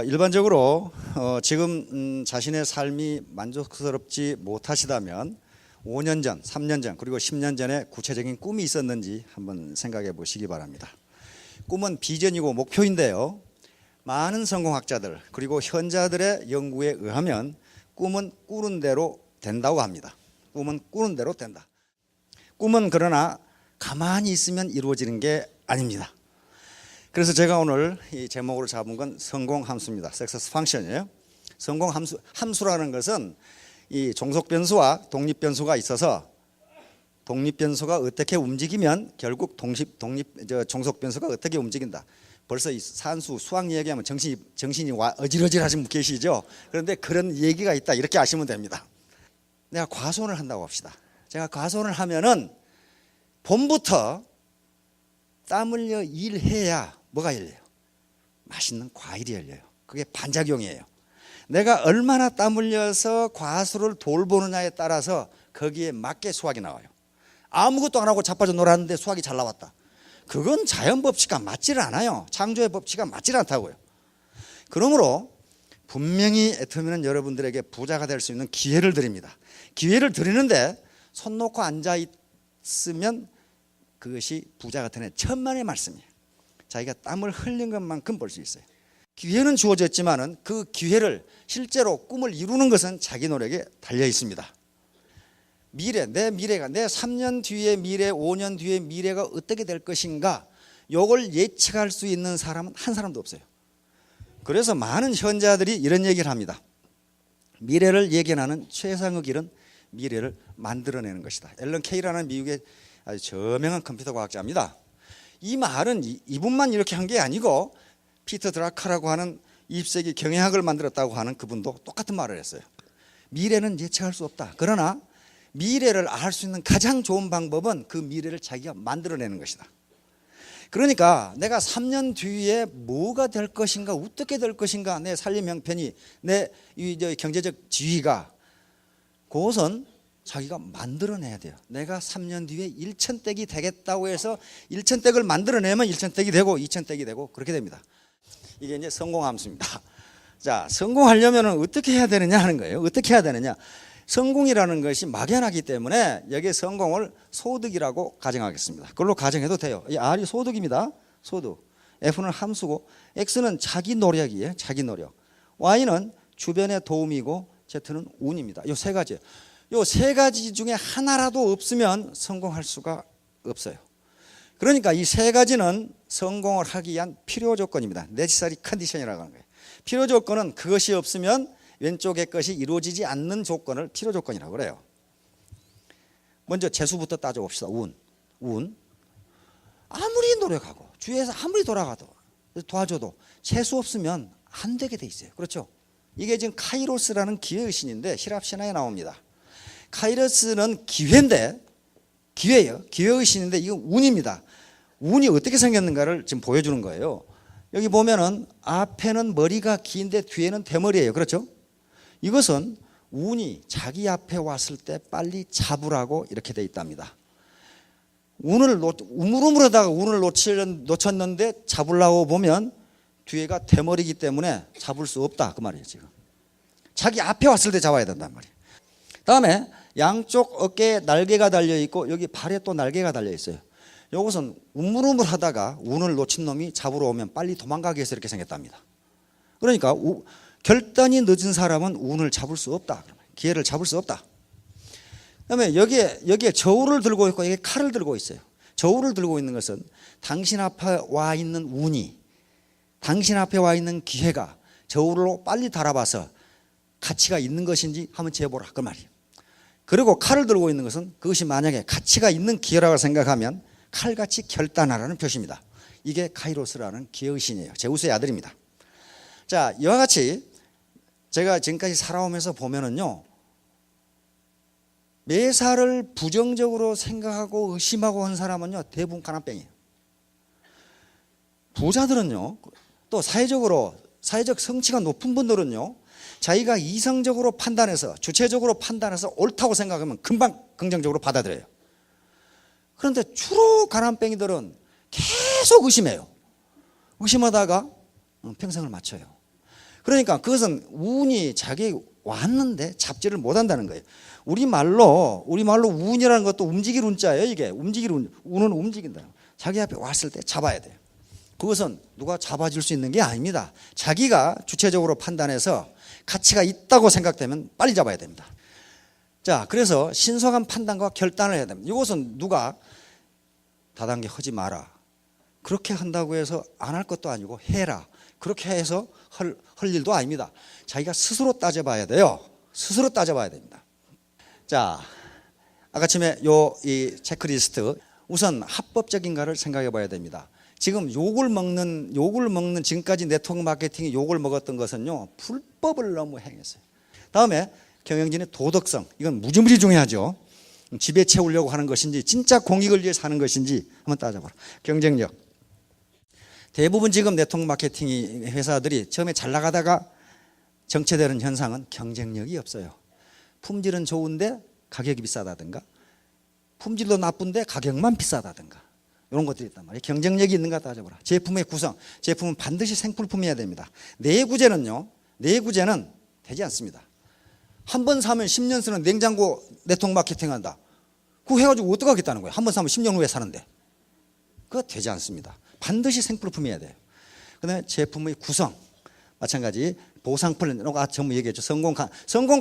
일반적으로 지금 자신의 삶이 만족스럽지 못하시다면 5년 전, 3년 전, 그리고 10년 전에 구체적인 꿈이 있었는지 한번 생각해 보시기 바랍니다. 꿈은 비전이고 목표인데요. 많은 성공학자들 그리고 현자들의 연구에 의하면 꿈은 꾸는 대로 된다고 합니다. 꿈은 꾸는 대로 된다. 꿈은 그러나 가만히 있으면 이루어지는 게 아닙니다. 그래서 제가 오늘 이 제목으로 잡은 건 성공함수입니다. Success Function이에요. 성공함수라는 것은 이 종속변수와 독립변수가 있어서 독립변수가 어떻게 움직이면 결국 종속변수가 어떻게 움직인다. 벌써 이 산수 수학 얘기하면 정신이 어질어질하신 분 계시죠. 그런데 그런 얘기가 있다 이렇게 아시면 됩니다. 내가 과손을 한다고 합시다. 제가 과손을 하면은 봄부터 땀 흘려 일해야 뭐가 열려요? 맛있는 과일이 열려요. 그게 반작용이에요. 내가 얼마나 땀 흘려서 과수를 돌보느냐에 따라서 거기에 맞게 수확이 나와요. 아무것도 안 하고 자빠져 놀았는데 수확이 잘 나왔다. 그건 자연 법칙과 맞지를 않아요. 창조의 법칙과 맞지를 않다고요. 그러므로 분명히 애터미는 여러분들에게 부자가 될 수 있는 기회를 드립니다. 기회를 드리는데 손 놓고 앉아 있으면 그것이 부자 같은 애 천만의 말씀이에요. 자기가 땀을 흘린 것만큼 볼 수 있어요. 기회는 주어졌지만은 그 기회를 실제로 꿈을 이루는 것은 자기 노력에 달려 있습니다. 내 미래가 내 3년 뒤의 미래, 5년 뒤의 미래가 어떻게 될 것인가, 이걸 예측할 수 있는 사람은 한 사람도 없어요. 그래서 많은 현자들이 이런 얘기를 합니다. 미래를 예견하는 최상의 길은 미래를 만들어내는 것이다. 앨런 케이라는 미국의 아주 저명한 컴퓨터 과학자입니다. 이 말은 이분만 이렇게 한 게 아니고 피터 드라카라고 하는 20세기 경영학을 만들었다고 하는 그분도 똑같은 말을 했어요. 미래는 예측할 수 없다. 그러나 미래를 알 수 있는 가장 좋은 방법은 그 미래를 자기가 만들어내는 것이다. 그러니까 내가 3년 뒤에 뭐가 될 것인가, 어떻게 될 것인가, 내 살림 형편이, 내 경제적 지위가, 그것은 자기가 만들어내야 돼요. 내가 3년 뒤에 1,000댁이 되겠다고 해서 1,000댁을 만들어내면 1,000댁이 되고 2,000댁이 되고 그렇게 됩니다. 이게 이제 성공함수입니다. 자, 성공하려면 어떻게 해야 되느냐 하는 거예요. 어떻게 해야 되느냐. 성공이라는 것이 막연하기 때문에 여기에 성공을 소득이라고 가정하겠습니다. 그걸로 가정해도 돼요. 이 R이 소득입니다. 소득. F는 함수고 X는 자기 노력이에요. 자기 노력. Y는 주변의 도움이고 Z는 운입니다. 이 세 가지예요. 이 세 가지 중에 하나라도 없으면 성공할 수가 없어요. 그러니까 이 세 가지는 성공을 하기 위한 필요 조건입니다. necessary condition이라고 하는 거예요. 필요 조건은 그것이 없으면 왼쪽의 것이 이루어지지 않는 조건을 필요 조건이라고 그래요. 먼저 재수부터 따져봅시다. 운. 아무리 노력하고 주위에서 아무리 돌아가도 도와줘도 재수 없으면 안 되게 돼 있어요. 그렇죠? 이게 지금 카이로스라는 기회의 신인데 히랍 신화에 나옵니다. 카이로스는 기회인데, 기회예요. 기회의 신인데 이건 운입니다. 운이 어떻게 생겼는가를 지금 보여주는 거예요. 여기 보면은 앞에는 머리가 긴데 뒤에는 대머리예요. 그렇죠? 이것은 운이 자기 앞에 왔을 때 빨리 잡으라고 이렇게 돼 있답니다. 우물우물하다가 운을 놓쳤는데 잡으려고 보면 뒤에가 대머리이기 때문에 잡을 수 없다 그 말이에요. 지금 자기 앞에 왔을 때 잡아야 된단 말이에요. 다음에 양쪽 어깨에 날개가 달려 있고 여기 발에 또 날개가 달려 있어요. 이것은 우물우물하다가 운을 놓친 놈이 잡으러 오면 빨리 도망가기 위해서 이렇게 생겼답니다. 그러니까 결단이 늦은 사람은 운을 잡을 수 없다. 기회를 잡을 수 없다. 그다음에 여기에 저울을 들고 있고 여기 칼을 들고 있어요. 저울을 들고 있는 것은 당신 앞에 와 있는 운이, 당신 앞에 와 있는 기회가 저울로 빨리 달아봐서 가치가 있는 것인지 한번 재보라 그 말이에요. 그리고 칼을 들고 있는 것은 그것이 만약에 가치가 있는 기회라고 생각하면 칼같이 결단하라는 표시입니다. 이게 카이로스라는 기회의 신이에요. 제우스의 아들입니다. 자, 이와 같이 제가 지금까지 살아오면서 보면은요, 매사를 부정적으로 생각하고 의심하고 한 사람은요 대부분 가난뱅이에요. 부자들은요, 또 사회적 성취가 높은 분들은요, 자기가 이성적으로 판단해서 주체적으로 판단해서 옳다고 생각하면 금방 긍정적으로 받아들여요. 그런데 주로 가난뱅이들은 계속 의심해요. 의심하다가 평생을 마쳐요. 그러니까 그것은 운이 자기 왔는데 잡지를 못한다는 거예요. 우리말로 운이라는 것도 움직일 운자예요. 이게 움직일 운은 움직인다. 자기 앞에 왔을 때 잡아야 돼요. 그것은 누가 잡아줄 수 있는 게 아닙니다. 자기가 주체적으로 판단해서 가치가 있다고 생각되면 빨리 잡아야 됩니다. 자, 그래서 신속한 판단과 결단을 해야 됩니다. 이것은 누가 다단계 하지 마라, 그렇게 한다고 해서 안 할 것도 아니고 해라, 그렇게 해서 할 일도 아닙니다. 자기가 스스로 따져봐야 돼요. 스스로 따져봐야 됩니다. 자, 아까쯤에 이 체크리스트, 우선 합법적인가를 생각해 봐야 됩니다. 지금 욕을 먹는 지금까지 네트워크 마케팅이 욕을 먹었던 것은요, 불법을 너무 행했어요. 다음에 경영진의 도덕성, 이건 무지무지 중요하죠. 집에 채우려고 하는 것인지 진짜 공익을 위해서 하는 것인지 한번 따져봐라. 경쟁력, 대부분 지금 네트워크 마케팅 회사들이 처음에 잘 나가다가 정체되는 현상은 경쟁력이 없어요. 품질은 좋은데 가격이 비싸다든가, 품질도 나쁜데 가격만 비싸다든가, 이런 것들이 있단 말이에요. 경쟁력이 있는가 따져보라. 제품의 구성, 제품은 반드시 생필품이어야 됩니다. 내구재는 되지 않습니다. 한 번 사면 10년 쓰는 냉장고 네트워크 마케팅 한다, 그거 해가지고 어떻게 하겠다는 거예요? 한 번 사면 10년 후에 사는데. 그거 되지 않습니다. 반드시 생필품이어야 돼요. 그 다음에 제품의 구성, 마찬가지 보상 플랜, 전부 얘기했죠. 성공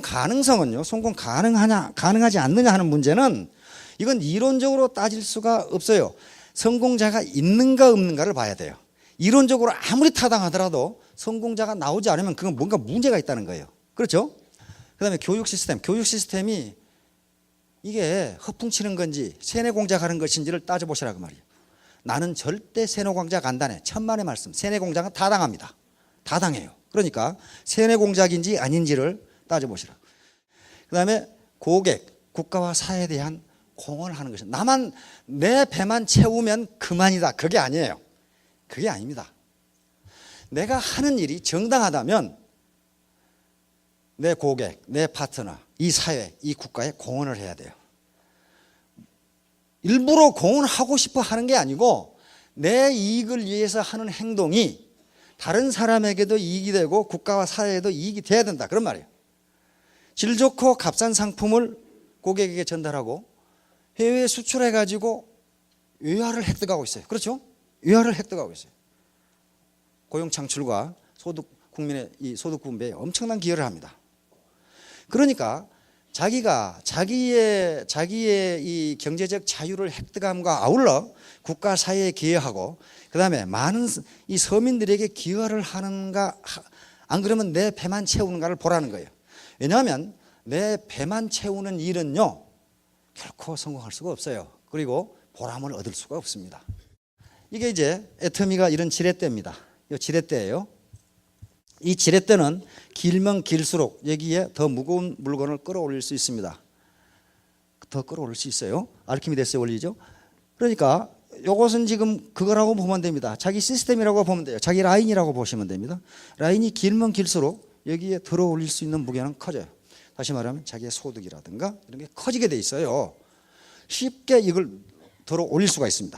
가능성은요, 성공 가능하지 않느냐 하는 문제는 이건 이론적으로 따질 수가 없어요. 성공자가 있는가 없는가를 봐야 돼요. 이론적으로 아무리 타당하더라도 성공자가 나오지 않으면 그건 뭔가 문제가 있다는 거예요. 그렇죠? 그 다음에 교육 시스템이 이게 허풍치는 건지 세뇌공작하는 것인지를 따져보시라고 말이에요. 나는 절대 세뇌공작 안 다네. 천만의 말씀. 세뇌공작은 타당합니다. 타당해요. 그러니까 세뇌공작인지 아닌지를 따져보시라. 그 다음에 고객, 국가와 사회에 대한 공헌을 하는 것입니다. 나만 내 배만 채우면 그만이다, 그게 아니에요. 그게 아닙니다. 내가 하는 일이 정당하다면 내 고객, 내 파트너, 이 사회, 이 국가에 공헌을 해야 돼요. 일부러 공헌하고 싶어 하는 게 아니고 내 이익을 위해서 하는 행동이 다른 사람에게도 이익이 되고 국가와 사회에도 이익이 돼야 된다, 그런 말이에요. 질 좋고 값싼 상품을 고객에게 전달하고 해외에 수출해가지고 외화를 획득하고 있어요. 그렇죠? 외화를 획득하고 있어요. 고용 창출과 국민의 이 소득 분배에 엄청난 기여를 합니다. 그러니까 자기의 이 경제적 자유를 획득함과 아울러 국가 사회에 기여하고, 그 다음에 많은 이 서민들에게 기여를 하는가, 안 그러면 내 배만 채우는가를 보라는 거예요. 왜냐하면 내 배만 채우는 일은요, 결코 성공할 수가 없어요. 그리고 보람을 얻을 수가 없습니다. 이게 이제 애터미가 이런 지렛대입니다. 이 지렛대예요. 이 지렛대는 길면 길수록 여기에 더 무거운 물건을 끌어올릴 수 있습니다. 더 끌어올릴 수 있어요. 아르키미데스의 원리죠. 그러니까 이것은 지금 그거라고 보면 됩니다. 자기 시스템이라고 보면 돼요. 자기 라인이라고 보시면 됩니다. 라인이 길면 길수록 여기에 들어올릴 수 있는 무게는 커져요. 다시 말하면 자기의 소득이라든가 이런 게 커지게 돼 있어요. 쉽게 이걸 들어올릴 수가 있습니다.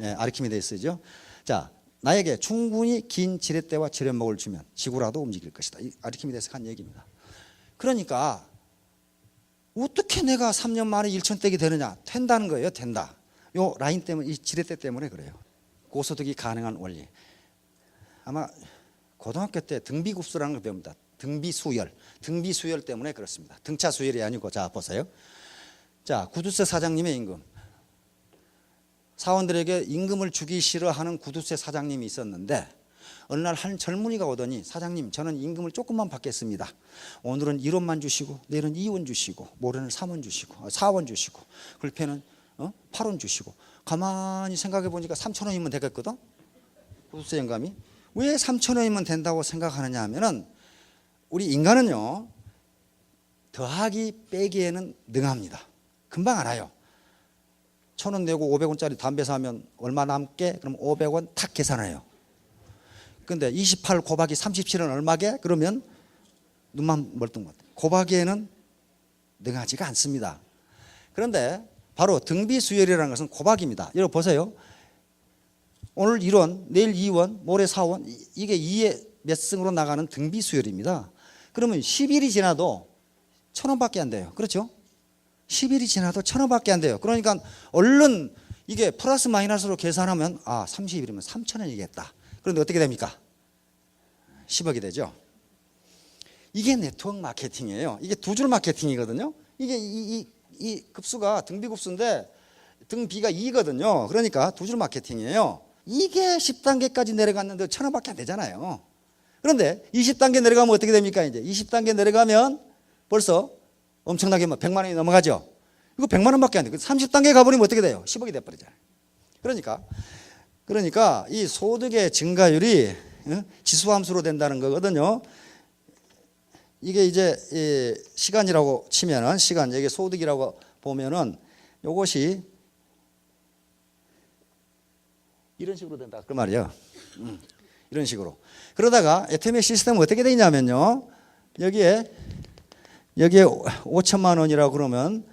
예, 아르키미데스죠. 자, 나에게 충분히 긴 지렛대와 지렛목을 주면 지구라도 움직일 것이다. 이 아르키미데스가 한 얘기입니다. 그러니까 어떻게 내가 3년 만에 1,000댁이 되느냐? 된다는 거예요. 된다. 이 라인 때문에, 이 지렛대 때문에 그래요. 고소득이 가능한 원리. 아마 고등학교 때 등비급수라는 걸 배웁니다. 등비수열 때문에 그렇습니다. 등차 수열이 아니고, 자 보세요. 자, 구두쇠 사장님의 임금. 사원들에게 임금을 주기 싫어하는 구두쇠 사장님이 있었는데 어느 날 한 젊은이가 오더니, 사장님, 저는 임금을 조금만 받겠습니다. 오늘은 1원만 주시고 내일은 2원 주시고 모레는 3원 주시고 4원 주시고 글패는 8원 주시고. 가만히 생각해 보니까 3,000원이면 되겠거든. 구두쇠 영감이 왜 3,000원이면 된다고 생각하느냐 하면은, 우리 인간은요, 더하기 빼기에는 능합니다. 금방 알아요. 1,000원 내고 500원짜리 담배 사면 얼마 남게? 그럼 500원 탁 계산해요. 근데 28 곱하기 37은 얼마게? 그러면 눈만 멀뚱멀뚱. 곱하기에는 능하지가 않습니다. 그런데 바로 등비수열이라는 것은 곱하기입니다. 여러분 보세요. 오늘 1원, 내일 2원, 모레 4원, 이게 2에 몇 승으로 나가는 등비 수열입니다. 그러면 10일이 지나도 1,000원밖에 안 돼요. 그렇죠? 10일이 지나도 1,000원밖에 안 돼요. 그러니까 얼른 이게 플러스 마이너스로 계산하면 30일이면 3,000원이겠다. 그런데 어떻게 됩니까? 10억이 되죠. 이게 네트워크 마케팅이에요. 이게 두 줄 마케팅이거든요. 이게 이 급수가 등비 급수인데 등비가 2거든요. 그러니까 두 줄 마케팅이에요. 이게 10단계까지 내려갔는데 1,000원밖에 안 되잖아요. 그런데 20단계 내려가면 어떻게 됩니까? 이제 20단계 내려가면 벌써 엄청나게 100만 원이 넘어가죠. 이거 100만 원밖에 안 돼. 30단계 가버리면 어떻게 돼요? 10억이 돼버리잖아요. 그러니까 이 소득의 증가율이 지수함수로 된다는 거거든요. 이게 이제 시간이라고 치면은 시간, 여기 소득이라고 보면은 요것이 이런 식으로 된다. 그 말이에요. 이런 식으로. 그러다가 애터미 시스템은 어떻게 되어 있냐면요. 여기에 5천만 원이라고 그러면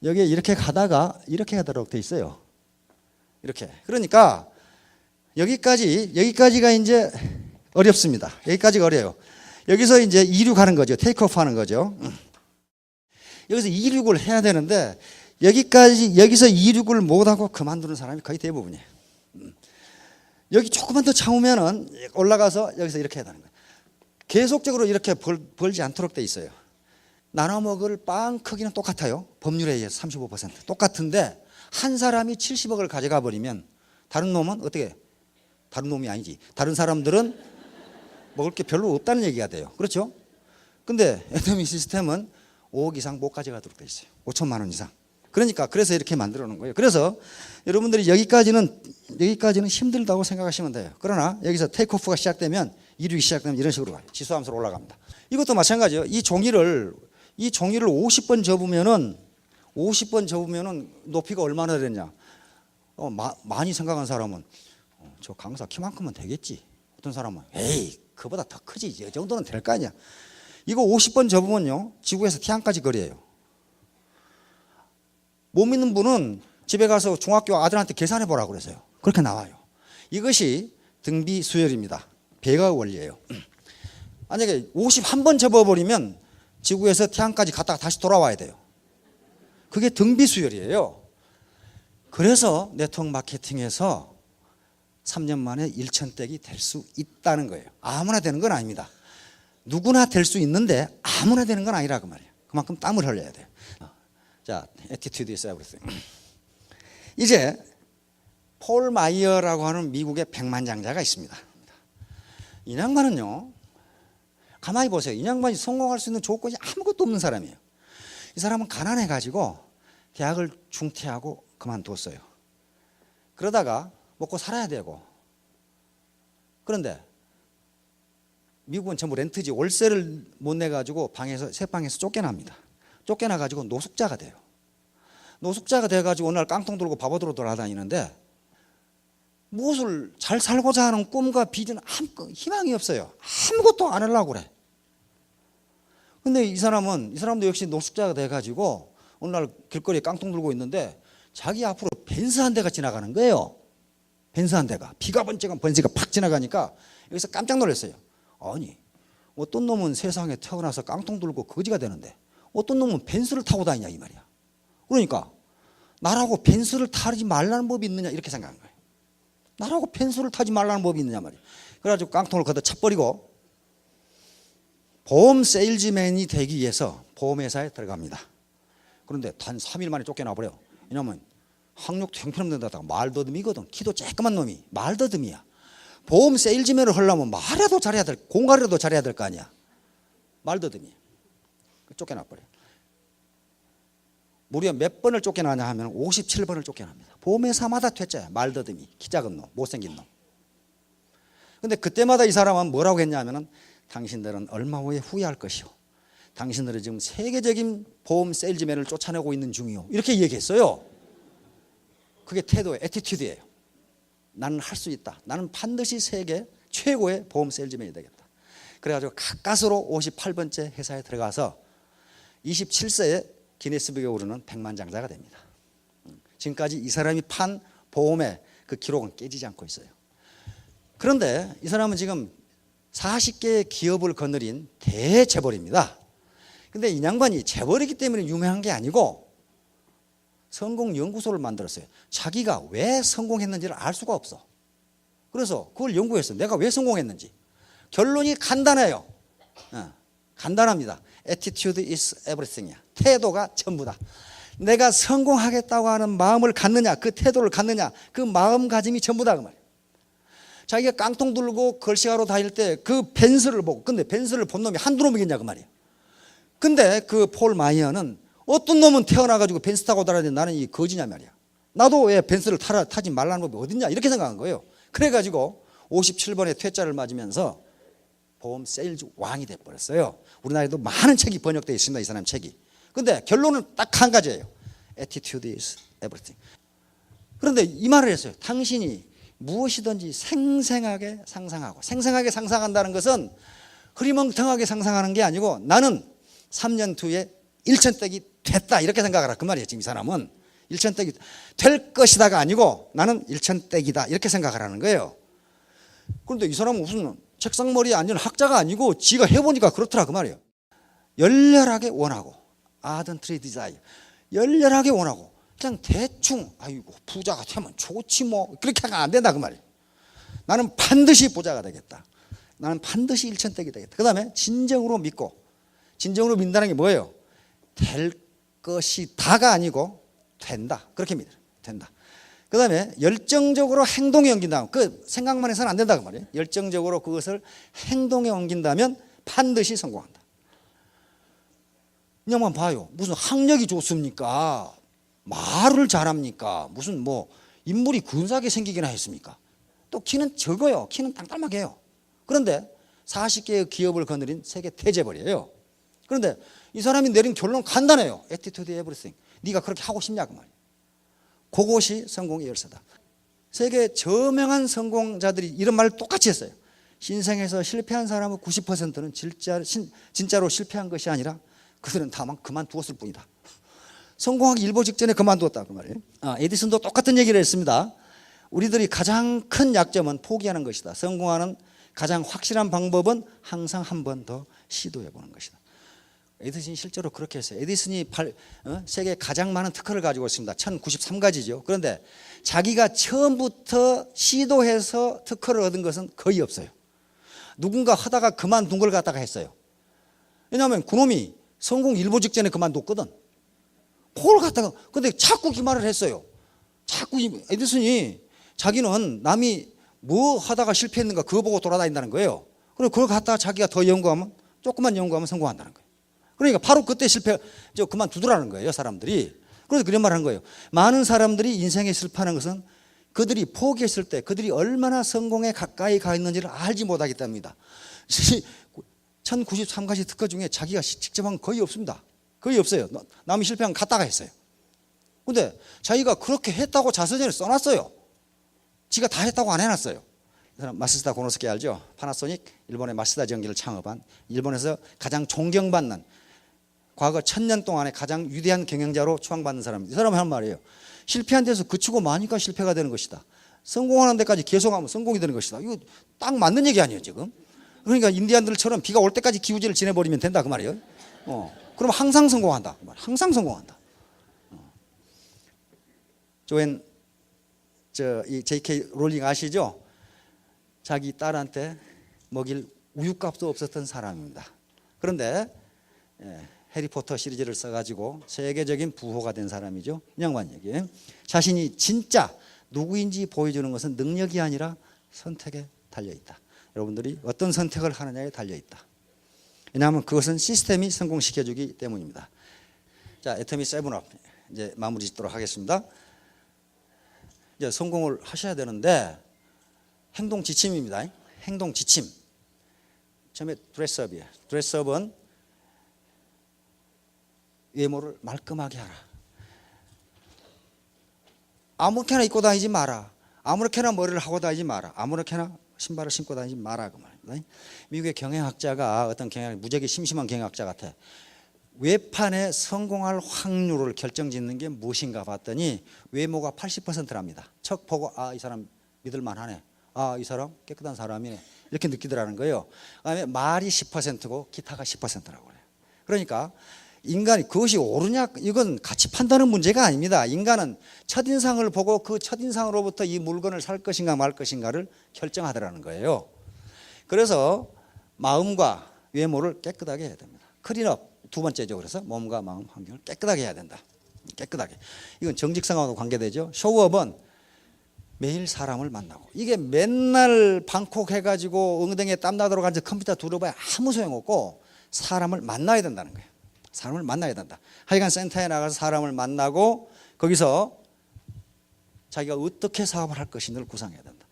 여기에 이렇게 가다가 이렇게 가도록 돼 있어요. 이렇게. 그러니까 여기까지가 이제 어렵습니다. 여기까지가 어려워요. 여기서 이제 이륙하는 거죠. 테이크오프 하는 거죠. 여기서 이륙을 해야 되는데 여기서 이륙을 못하고 그만두는 사람이 거의 대부분이에요. 여기 조금만 더 참으면은 올라가서 여기서 이렇게 해야 되는 거예요. 계속적으로 이렇게 벌지 않도록 돼 있어요. 나눠 먹을 빵 크기는 똑같아요. 법률에 의해서 35% 똑같은데 한 사람이 70억을 가져가 버리면 다른 놈은 어떻게 해요? 다른 놈이 아니지. 다른 사람들은 먹을 게 별로 없다는 얘기가 돼요. 그렇죠? 근데 애터미 시스템은 5억 이상 못 가져가도록 돼 있어요. 5천만 원 이상. 그러니까 그래서 이렇게 만들어 놓은 거예요. 그래서 여러분들이 여기까지는 힘들다고 생각하시면 돼요. 그러나 여기서 테이크오프가 시작되면 이륙이 시작되면 이런 식으로 가요. 지수함수로 올라갑니다. 이것도 마찬가지예요. 이 종이를 50번 접으면은 높이가 얼마나 되느냐. 많이 생각한 사람은 저 강사 키만큼은 되겠지. 어떤 사람은 에이 그보다 더 크지. 이 정도는 될 거 아니야. 이거 50번 접으면요. 지구에서 태양까지 거리예요. 못 믿는 분은 집에 가서 중학교 아들한테 계산해 보라고 그랬어요. 그렇게 나와요. 이것이 등비 수열입니다. 배가 원리예요. 만약에 51번 접어버리면 지구에서 태양까지 갔다가 다시 돌아와야 돼요. 그게 등비 수열이에요. 그래서 네트워크 마케팅에서 3년 만에 1,000댁이 될 수 있다는 거예요. 아무나 되는 건 아닙니다. 누구나 될 수 있는데 아무나 되는 건 아니라 그 말이에요. 그만큼 땀을 흘려야 돼요. 자, 애티튜드 있어야 그랬어요. 이제 폴 마이어라고 하는 미국의 백만장자가 있습니다. 이 양반은요, 가만히 보세요. 이 양반이 성공할 수 있는 조건이 아무것도 없는 사람이에요. 이 사람은 가난해가지고 대학을 중퇴하고 그만뒀어요. 그러다가 먹고 살아야 되고, 그런데 미국은 전부 렌트지, 월세를 못 내가지고 새 방에서 쫓겨납니다. 쫓겨나가지고 노숙자가 돼요. 노숙자가 돼가지고 어느 날 깡통 들고 바보들로 돌아다니는데 무엇을 잘 살고자 하는 꿈과 비전 희망이 없어요. 아무것도 안 하려고 그래. 근데 이 사람도 역시 노숙자가 돼가지고 어느 날 길거리에 깡통 들고 있는데 자기 앞으로 벤츠 한 대가 지나가는 거예요. 벤츠 한 대가. 비가 번쩍한 벤츠가 팍 지나가니까 여기서 깜짝 놀랐어요. 아니, 어떤 놈은 세상에 태어나서 깡통 들고 거지가 되는데 어떤 놈은 벤츠를 타고 다니냐 이 말이야. 그러니까 나라고 벤츠를 타지 말라는 법이 있느냐 이렇게 생각한 거예요. 나라고 벤츠를 타지 말라는 법이 있느냐 말이야. 그래가지고 깡통을 걷어 차버리고 보험 세일즈맨이 되기 위해서 보험회사에 들어갑니다. 그런데 단 3일 만에 쫓겨나 버려요. 왜냐하면 학력도 형편없는데다가 말더듬이거든. 키도 쬐끄만 놈이 말더듬이야. 보험 세일즈맨을 하려면 말이라도 잘해야 될, 공갈이라도 잘해야 될 거 아니야. 말더듬이야. 쫓겨나 버려. 무려 몇 번을 쫓겨나냐 하면 57번을 쫓겨납니다. 보험회사마다 퇴짜야. 말더듬이, 키 작은 놈, 못생긴 놈. 근데 그때마다 이 사람은 뭐라고 했냐면은 당신들은 얼마 후에 후회할 것이오. 당신들은 지금 세계적인 보험 세일즈맨을 쫓아내고 있는 중이오. 이렇게 얘기했어요. 그게 태도의 애티튜드예요. 나는 할 수 있다. 나는 반드시 세계 최고의 보험 세일즈맨이 되겠다. 그래가지고 가까스로 58번째 회사에 들어가서 27세에 기네스북에 오르는 백만장자가 됩니다. 지금까지 이 사람이 판 보험의 그 기록은 깨지지 않고 있어요. 그런데 이 사람은 지금 40개의 기업을 거느린 대재벌입니다. 근데 이 양반이 재벌이기 때문에 유명한 게 아니고 성공 연구소를 만들었어요. 자기가 왜 성공했는지를 알 수가 없어. 그래서 그걸 연구했어. 내가 왜 성공했는지. 결론이 간단해요. 간단합니다. Attitude is everything이야. 태도가 전부다. 내가 성공하겠다고 하는 마음을 갖느냐, 그 태도를 갖느냐, 그 마음가짐이 전부다 그 말이에요. 자기가 깡통 들고 걸식하러 다닐 때 그 벤츠를 보고, 근데 벤츠를 본 놈이 한두 놈이겠냐 그 말이에요. 근데 그 폴 마이어는 어떤 놈은 태어나가지고 벤츠 타고 다니는데 나는 이 거지냐 말이야. 나도 왜 벤츠를 타지 말라는 법이 어딨냐 이렇게 생각한 거예요. 그래가지고 57번의 퇴짜를 맞으면서 보험 세일즈 왕이 돼버렸어요. 우리나라에도 많은 책이 번역되어 있습니다. 이 사람 책이. 근데 결론은 딱 한 가지예요. Attitude is everything. 그런데 이 말을 했어요. 당신이 무엇이든지 생생하게 상상하고, 생생하게 상상한다는 것은 흐리멍텅하게 상상하는 게 아니고 나는 3년 뒤에 1천댁이 됐다 이렇게 생각하라 그 말이에요. 지금 이 사람은 1천댁이 될 것이다가 아니고 나는 1천댁이다 이렇게 생각하라는 거예요. 그런데 이 사람은 무슨 책상머리에 앉은 학자가 아니고 지가 해보니까 그렇더라 그 말이에요. 열렬하게 원하고 ardently desire, 열렬하게 원하고 그냥 대충 아이고 부자가 되면 좋지 뭐 그렇게 하면 안 된다 그 말이에요. 나는 반드시 부자가 되겠다. 나는 반드시 1천댁이 되겠다. 그 다음에 진정으로 믿고, 진정으로 믿는다는 게 뭐예요? 될 것이 다가 아니고 된다 그렇게 믿어요. 된다. 그 다음에 열정적으로 행동에 옮긴다면, 그 생각만 해서는 안 된다 그 말이에요. 열정적으로 그것을 행동에 옮긴다면 반드시 성공한다. 그냥만 봐요. 무슨 학력이 좋습니까? 말을 잘합니까? 무슨 뭐 인물이 근사하게 생기기나 했습니까? 또 키는 적어요. 키는 땅땅하게 해요. 그런데 40개의 기업을 거느린 세계 대재벌이에요. 그런데 이 사람이 내린 결론은 간단해요. Attitude everything. 네가 그렇게 하고 싶냐 그 말이에요. 그것이 성공의 열쇠다. 세계 저명한 성공자들이 이런 말을 똑같이 했어요. 신생에서 실패한 사람의 90%는 진짜로 실패한 것이 아니라 그들은 다만 그만두었을 뿐이다. 성공하기 일보 직전에 그만두었다 그 말이에요. 에디슨도 똑같은 얘기를 했습니다. 우리들이 가장 큰 약점은 포기하는 것이다. 성공하는 가장 확실한 방법은 항상 한 번 더 시도해 보는 것이다. 에디슨이 실제로 그렇게 했어요. 에디슨이 세계 가장 많은 특허를 가지고 있습니다. 1093가지죠. 그런데 자기가 처음부터 시도해서 특허를 얻은 것은 거의 없어요. 누군가 하다가 그만둔 걸 갖다가 했어요. 왜냐하면 그놈이 성공 일보 직전에 그만뒀거든. 그걸 갖다가 근데 자꾸 그 말을 했어요. 자꾸 에디슨이 자기는 남이 뭐 하다가 실패했는가 그거 보고 돌아다닌다는 거예요. 그리고 그걸 갖다가 자기가 더 연구하면 조금만 연구하면 성공한다는 거예요. 그러니까 바로 그때 그만두더라는 거예요, 사람들이. 그래서 그런 말을 한 거예요. 많은 사람들이 인생에 실패하는 것은 그들이 포기했을 때 그들이 얼마나 성공에 가까이 가 있는지를 알지 못하기 때문이다. 1093가지 특허 중에 자기가 직접 한 건 거의 없습니다. 거의 없어요. 남이 실패한 건 갖다가 했어요. 근데 자기가 그렇게 했다고 자서전에 써놨어요. 지가 다 했다고 안 해놨어요. 이 사람 마시다 고노스케 알죠? 파나소닉, 일본의 마시다 전기를 창업한, 일본에서 가장 존경받는, 과거 1000년 동안에 가장 위대한 경영자로 추앙받는 사람입니다. 이 사람은 한 말이에요. 실패한 데서 그치고 마니까 실패가 되는 것이다. 성공하는 데까지 계속하면 성공이 되는 것이다. 이거 딱 맞는 얘기 아니에요 지금? 그러니까 인디안들처럼 비가 올 때까지 기우제를 지내버리면 된다 그 말이에요. 그럼 항상 성공한다. 항상 성공한다. 이 J.K. 롤링 아시죠? 자기 딸한테 먹일 우유값도 없었던 사람입니다. 그런데 해리포터 시리즈를 써가지고 세계적인 부호가 된 사람이죠. 이 양반 얘기. 자신이 진짜 누구인지 보여주는 것은 능력이 아니라 선택에 달려있다. 여러분들이 어떤 선택을 하느냐에 달려있다. 왜냐하면 그것은 시스템이 성공시켜주기 때문입니다. 자, 애터미 세븐업 이제 마무리 짓도록 하겠습니다. 이제 성공을 하셔야 되는데 행동 지침입니다. 행동 지침. 처음에 드레스업이에요. 드레스업은 외모를 말끔하게 하라. 아무렇게나 입고 다니지 마라. 아무렇게나 머리를 하고 다니지 마라. 아무렇게나 신발을 신고 다니지 마라 그 말입니다. 미국의 경영학자가 어떤 무지하게 심심한 경영학자 같아. 외판에 성공할 확률을 결정짓는 게 무엇인가 봤더니 외모가 80%랍니다. 척 보고 이 사람 믿을만하네. 이 사람 깨끗한 사람이네. 이렇게 느끼더라는 거예요. 그다음에 말이 10%고 기타가 10%라고 그래요. 그러니까 인간이 그것이 옳으냐 이건 가치 판단의 문제가 아닙니다. 인간은 첫인상을 보고 그 첫인상으로부터 이 물건을 살 것인가 말 것인가를 결정하더라는 거예요. 그래서 마음과 외모를 깨끗하게 해야 됩니다. 클린업 두 번째죠. 그래서 몸과 마음 환경을 깨끗하게 해야 된다. 깨끗하게. 이건 정직성하고도 관계되죠. 쇼업은 매일 사람을 만나고, 이게 맨날 방콕 해가지고 엉덩이에 땀 나도록 앉아 컴퓨터 두려봐야 아무 소용없고 사람을 만나야 된다는 거예요. 사람을 만나야 된다. 하여간 센터에 나가서 사람을 만나고 거기서 자기가 어떻게 사업을 할 것인지를 구상해야 된다.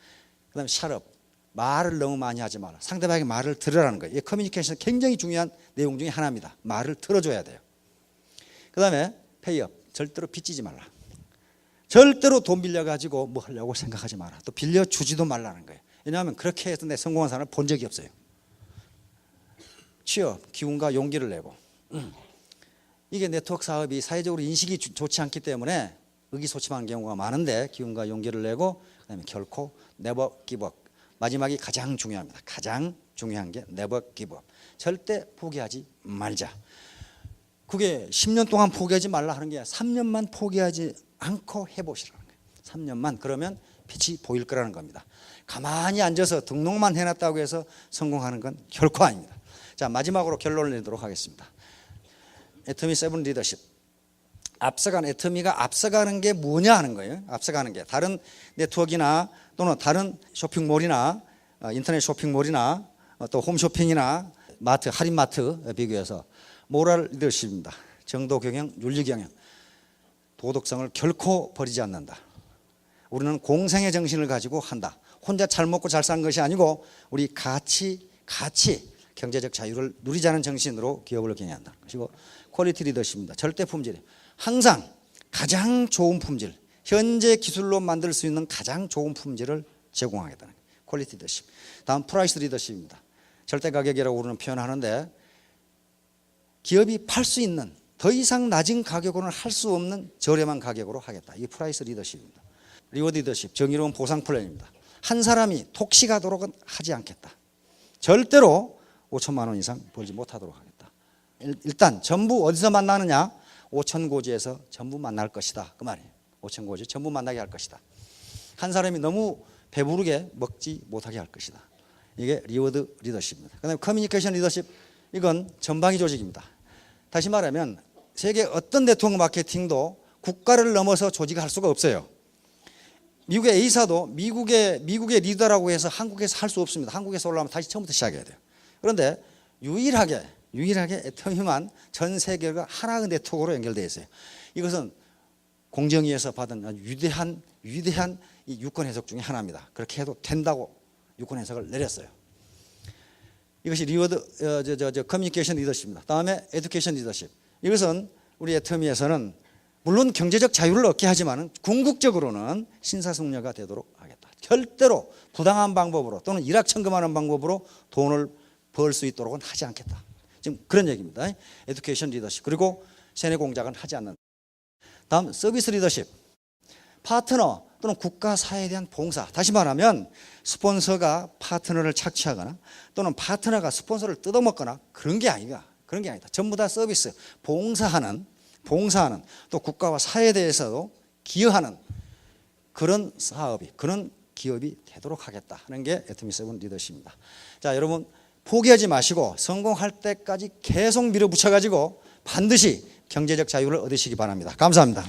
그 다음에 샷업, 말을 너무 많이 하지 마라. 상대방의 말을 들으라는 거예요. 커뮤니케이션 굉장히 중요한 내용 중에 하나입니다. 말을 들어줘야 돼요. 그 다음에 페이업, 절대로 빚지지 말라. 절대로 돈 빌려가지고 뭐 하려고 생각하지 마라. 또 빌려주지도 말라는 거예요. 왜냐하면 그렇게 해서 내 성공한 사람을 본 적이 없어요. 취업, 기운과 용기를 내고, 이게 네트워크 사업이 사회적으로 인식이 좋지 않기 때문에 의기소침한 경우가 많은데, 기운과 용기를 내고, 그다음에 결코 never give up. 마지막이 가장 중요합니다. 가장 중요한 게 never give up. 절대 포기하지 말자. 그게 10년 동안 포기하지 말라 하는 게 3년만 포기하지 않고 해보시라는 거예요. 3년만. 그러면 빛이 보일 거라는 겁니다. 가만히 앉아서 등록만 해놨다고 해서 성공하는 건 결코 아닙니다. 자, 마지막으로 결론을 내도록 하겠습니다. 애터미 7 리더십. 애터미가 앞서가는 게 뭐냐 하는 거예요. 앞서가는 게 다른 네트워크나 또는 다른 쇼핑몰이나 인터넷 쇼핑몰이나 또 홈쇼핑이나 마트, 할인마트 비교해서 모럴 리더십입니다. 정도 경영, 윤리 경영. 도덕성을 결코 버리지 않는다. 우리는 공생의 정신을 가지고 한다. 혼자 잘 먹고 잘 사는 것이 아니고 우리 같이 경제적 자유를 누리자는 정신으로 기업을 경영한다. 그리고 퀄리티 리더십입니다. 절대 품질. 항상 가장 좋은 품질, 현재 기술로 만들 수 있는 가장 좋은 품질을 제공하겠다는 퀄리티 리더십. 다음 프라이스 리더십입니다. 절대 가격이라고 우리는 표현하는데, 기업이 팔 수 있는 더 이상 낮은 가격으로는 할 수 없는 저렴한 가격으로 하겠다. 이게 프라이스 리더십입니다. 리워드 리더십, 정의로운 보상 플랜입니다. 한 사람이 독식하도록은 하지 않겠다. 절대로 5천만 원 이상 벌지 못하도록 하겠다. 일단 전부 어디서 만나느냐? 5천고지에서 전부 만날 것이다. 그 말이에요. 5천고지 전부 만나게 할 것이다. 한 사람이 너무 배부르게 먹지 못하게 할 것이다. 이게 리워드 리더십입니다. 그다음에 커뮤니케이션 리더십, 이건 전방위 조직입니다. 다시 말하면 세계 어떤 네트워크 마케팅도 국가를 넘어서 조직할 수가 없어요. 미국의 A사도 미국의 리더라고 해서 한국에서 할 수 없습니다. 한국에서 올라오면 다시 처음부터 시작해야 돼요. 그런데 유일하게 애터미만 전 세계가 하나의 네트워크로 연결되어 있어요. 이것은 공정위에서 받은 아주 위대한 이 유권 해석 중에 하나입니다. 그렇게 해도 된다고 유권 해석을 내렸어요. 이것이 리워드 커뮤니케이션 리더십입니다. 다음에 에듀케이션 리더십. 이것은 우리 애터미에서는 물론 경제적 자유를 얻게 하지만 궁극적으로는 신사숙녀가 되도록 하겠다. 절대로 부당한 방법으로 또는 일확천금하는 방법으로 돈을 벌 수 있도록은 하지 않겠다. 지금 그런 얘기입니다. 에듀케이션 리더십. 그리고 세뇌 공작은 하지 않는다. 다음 서비스 리더십. 파트너 또는 국가 사회에 대한 봉사. 다시 말하면 스폰서가 파트너를 착취하거나 또는 파트너가 스폰서를 뜯어먹거나 그런 게 아니다. 전부 다 서비스, 봉사하는 또 국가와 사회에 대해서도 기여하는 그런 사업이, 그런 기업이 되도록 하겠다 하는 게 애터미 7 리더십입니다. 자, 여러분 포기하지 마시고 성공할 때까지 계속 밀어붙여 가지고 반드시 경제적 자유를 얻으시기 바랍니다. 감사합니다.